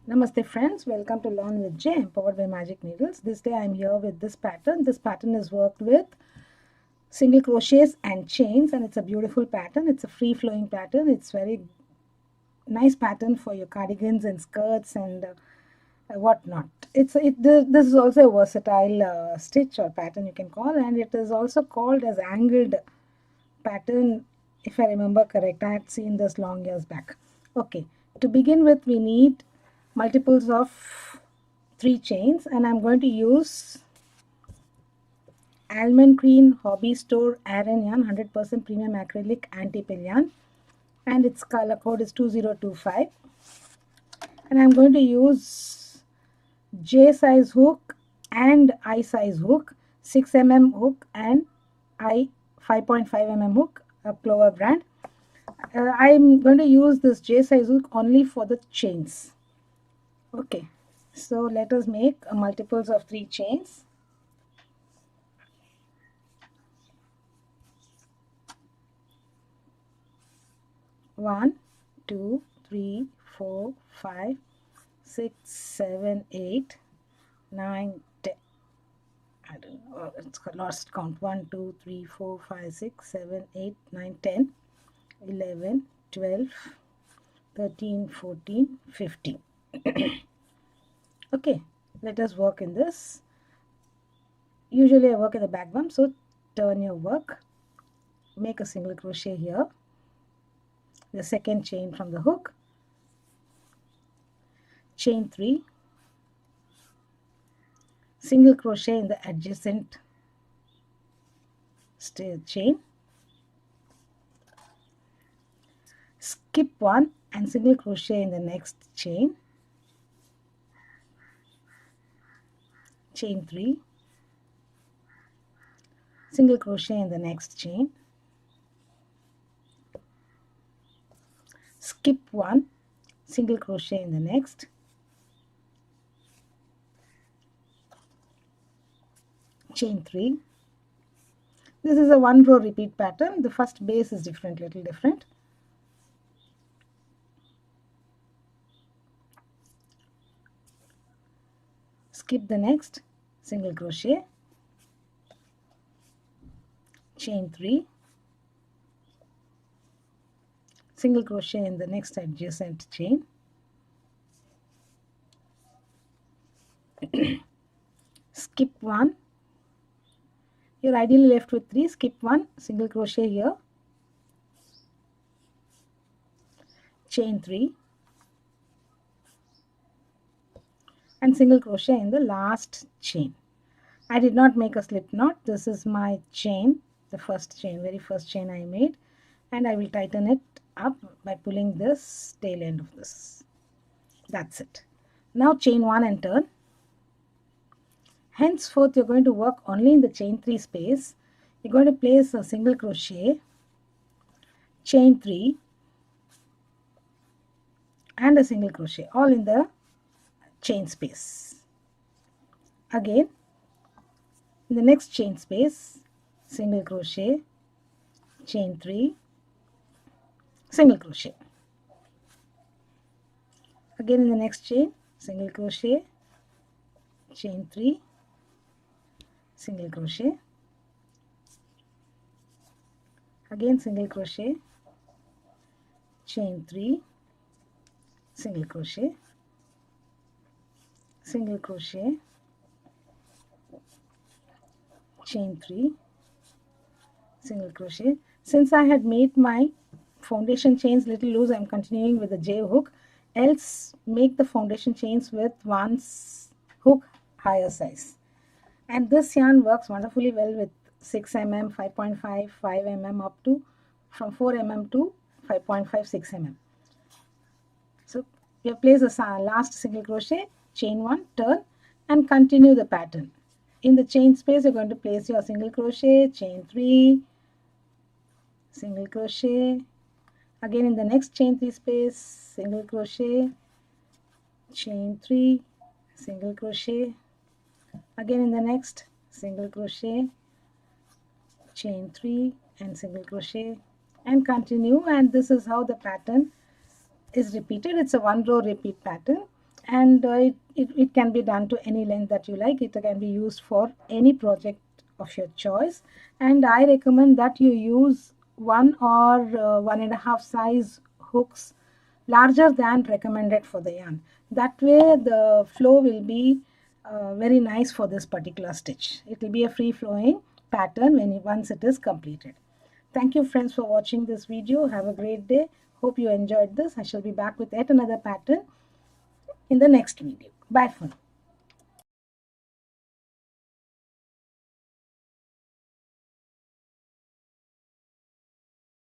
Namaste friends, welcome to Learn with J, empowered by Magic Needles. This day I am here with this pattern. This pattern is worked with single crochets and chains, and it's a beautiful pattern. It's a free flowing pattern. It's very nice pattern for your cardigans and skirts and whatnot. This is also a versatile stitch or pattern you can call, and it is also called as angled pattern if I remember correct. I had seen this long years back. Okay, to begin with we need multiples of 3 chains, and I'm going to use Almond Green Hobby Store Aran yarn, 100% premium acrylic anti-pill yarn, and its color code is 2025. And I'm going to use J size hook and I size hook, 6 mm hook and I 5.5 mm hook, a Clover brand. I'm going to use this J size hook only for the chains. Okay, so let us make multiples of 3 chains. One, 2, 3, 4, 5, 6, 7, 8, 9, 10. I don't know, it's got lost count. 1, 2, 3, 4, 5, 6, 7, 8, 9, 10, 11, 12, 13, 14, 15. Okay, let us work in this. Usually I work at the back bump, so turn your work, make a single crochet here, the second chain from the hook, chain 3, single crochet in the adjacent chain, skip 1 and single crochet in the next chain, chain 3, single crochet in the next chain, skip 1, single crochet in the next, chain 3. This is a 1 row repeat pattern. The first base is different, little different. Skip the next, single crochet, chain 3, single crochet in the next adjacent chain, skip 1. You're ideally left with 3, skip 1, single crochet here, chain 3, and single crochet in the last chain. I did not make a slip knot. This is my chain, the first chain, very first chain I made, and I will tighten it up by pulling this tail end of this. That's it. Now chain 1 and turn. Henceforth you're going to work only in the chain 3 space. You're going to place a single crochet, chain 3 and a single crochet, all in the chain space. Again, in the next chain space, single crochet, chain 3, single crochet. Again in the next chain, single crochet, chain 3, single crochet. Again single crochet, chain 3, single crochet, single crochet, chain 3, single crochet. Since I had made my foundation chains little loose, I am continuing with the J hook. Else make the foundation chains with one hook higher size. And this yarn works wonderfully well with 6 mm, 5.5, 5 mm up to from 4 mm to 5.5, 6 mm. So you place the last single crochet, chain 1, turn and continue the pattern. In the chain space you're going to place your single crochet, chain 3, single crochet. Again in the next chain 3 space, single crochet, chain 3, single crochet. Again in the next, single crochet, chain 3 and single crochet, and continue. And this is how the pattern is repeated. It's a 1 row repeat pattern, and it can be done to any length that you like. It can be used for any project of your choice, and I recommend that you use 1 or 1.5 size hooks larger than recommended for the yarn. That way the flow will be very nice for this particular stitch. It will be a free flowing pattern once it is completed. Thank you friends for watching this video. Have a great day. Hope you enjoyed this. I shall be back with yet another pattern in the next video. Bye for now.